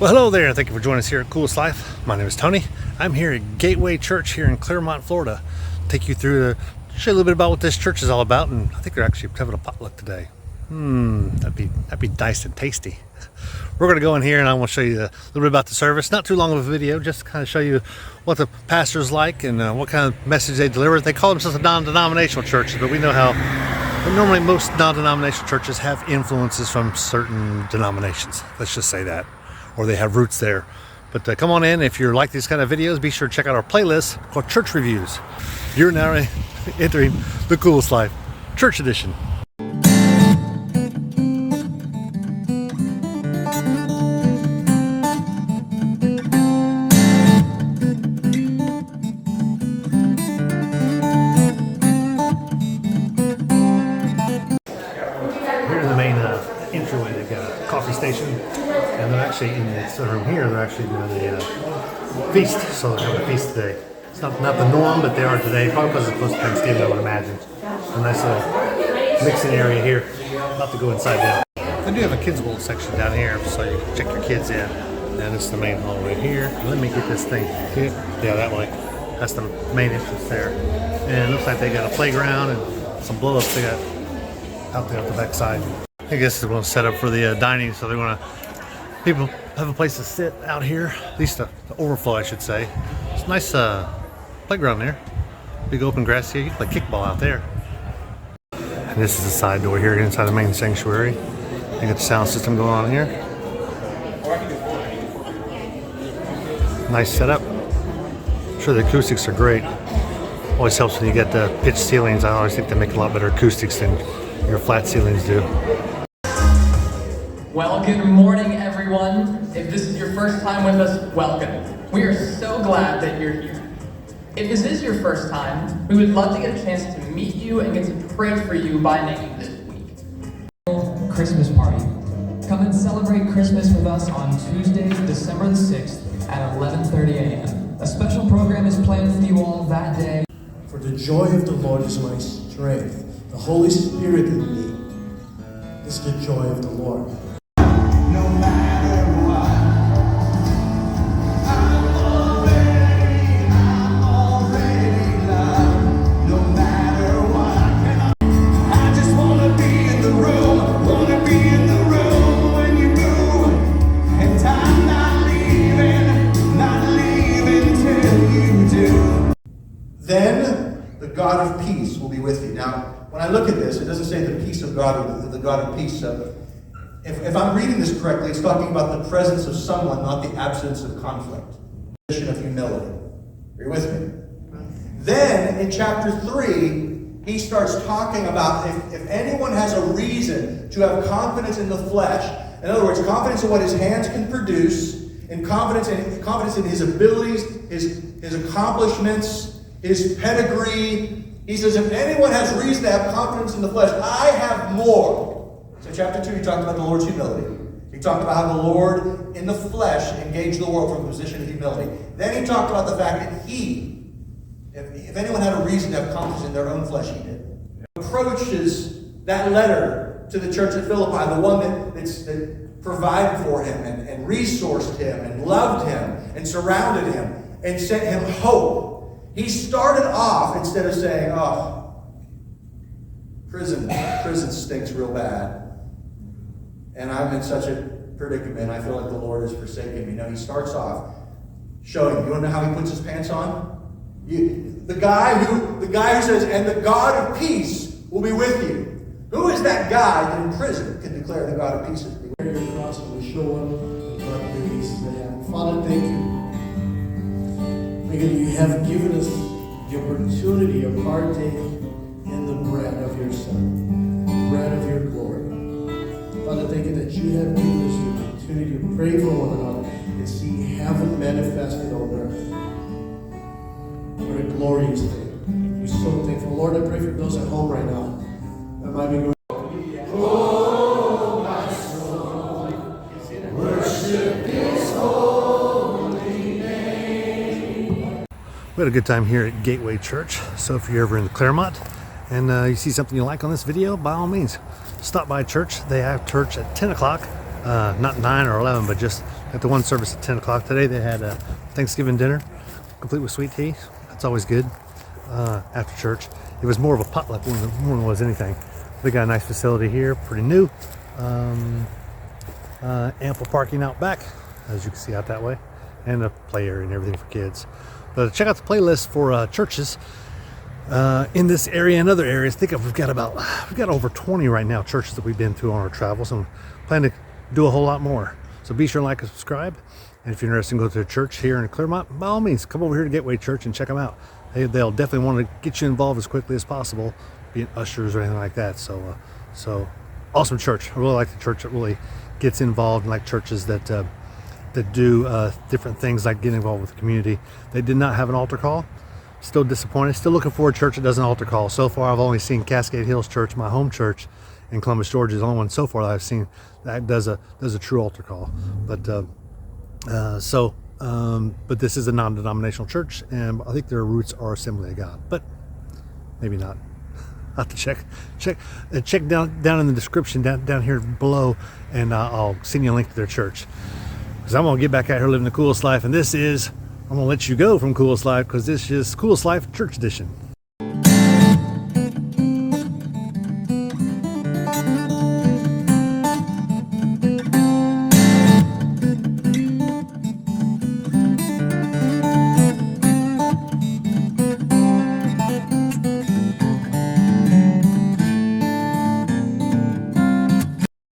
Well, hello there. Thank you for joining us here at Coolest Life. My name is Tony. I'm here at Gateway Church here in Clermont, Florida. Take you through to show you a little bit about what this church is all about, and I think they're actually having a potluck today. That'd be nice and tasty. We're going to go in here and I want to show you a little bit about the service. Not too long of a video, just to kind of show you what the pastor's like and what kind of message they deliver. They call themselves a non-denominational church, but we know how normally most non-denominational churches have influences from certain denominations. Let's just say that. Or they have roots there. But come on in. If you like these kind of videos, be sure to check out our playlist called Church Reviews. You're now entering the Coolest Life Church Edition. Here's the main entryway. They've got a coffee station, and they're actually in this room here. They're actually doing a feast, so they're having a feast today. It's not the norm, but they are today, probably because it's close to Thanksgiving, I would imagine. A nice little mixing area here. About to go inside now. They do have a kids' bowl section down here, so you can check your kids in. And it's the main hall right here. Let me get this thing. Yeah, that way. That's the main entrance there. And it looks like they got a playground and some blow-ups they got out there at the back side. I guess they're going to set up for the dining, so they're going to people have a place to sit out here, at least the overflow, I should say. It's a nice playground there. Big open grass here. You can play kickball out there. And this is the side door here inside the main sanctuary. You got the sound system going on here. Nice setup. I'm sure the acoustics are great. Always helps when you get the pitched ceilings. I always think they make a lot better acoustics than your flat ceilings do. Well, good morning, everyone. If this is your first time with us, welcome. We are so glad that you're here. If this is your first time, we would love to get a chance to meet you and get to pray for you by name this week. Christmas party. Come and celebrate Christmas with us on Tuesday, December the 6th at 11:30 a.m. A special program is planned for you all that day. For the joy of the Lord is my strength. The Holy Spirit in me is the joy of the Lord. No matter what, I'm already loved. No matter what, I just wanna be in the room, when you move. And I'm not leaving till you do. Then the God of peace will be with you. Now, when I look at this, it doesn't say the peace of God or the God of peace. If I'm reading this correctly, it's talking about the presence of someone, not the absence of conflict. Position of humility. Are you with me? Then, in chapter 3, he starts talking about if anyone has a reason to have confidence in the flesh, in other words, confidence in what his hands can produce, and confidence in his abilities, his accomplishments, his pedigree. He says, if anyone has reason to have confidence in the flesh, I have more. So chapter 2, he talked about the Lord's humility. He talked about how the Lord in the flesh engaged the world from a position of humility. Then he talked about the fact that if anyone had a reason to have confidence in their own flesh, he did. Approaches that letter to the church at Philippi, the one that provided for him and resourced him and loved him and surrounded him and sent him hope. He started off, instead of saying, oh, prison stinks real bad, and I'm in such a predicament, I feel like the Lord has forsaken me. No, he starts off showing, you want to know how he puts his pants on? The guy who says, and the God of peace will be with you. Who is that guy that in prison can declare the God of peace is with you? Your cross and we show up the God of peace they have. Father, thank you. You have given us the opportunity of partaking in the bread of your Son, bread of your glory. Father, thank you that you have given us the opportunity to pray for one another and see heaven manifested on earth. What a glorious thing. We're so thankful. Lord, I pray for those at home right now that might be going. Oh, my soul, worship His holy name. We had a good time here at Gateway Church. So if you're ever in Clermont and you see something you like on this video, by all means, stop by church. They have church at 10 o'clock, not 9 or 11, but just At the one service at 10 o'clock today, they had a Thanksgiving dinner, complete with sweet tea. That's always good after church. It was more of a potluck more than it was anything. They got a nice facility here, pretty new. Ample parking out back, as you can see out that way, and a play area and everything for kids. But check out the playlist for churches in this area and other areas. I think we've got over 20 right now churches that we've been through on our travels, and plan to do a whole lot more. So be sure to like and subscribe. And if you're interested in going to a church here in Clermont, by all means, come over here to Gateway Church and check them out. They'll definitely want to get you involved as quickly as possible, being ushers or anything like that. So awesome church. I really like the church that really gets involved, and like churches that do different things like getting involved with the community. They did not have an altar call. Still disappointed. Still looking for a church that does an altar call. So far, I've only seen Cascade Hills Church, my home church in Columbus, Georgia, is the only one so far that I've seen that does a true altar call. But but this is a non-denominational church, and I think their roots are Assembly of God, but maybe not. I'll have to check down in the description down here below, and I'll send you a link to their church. Because I'm gonna get back out here living the coolest life, and I'm gonna let you go from coolest life, because this is coolest life church edition.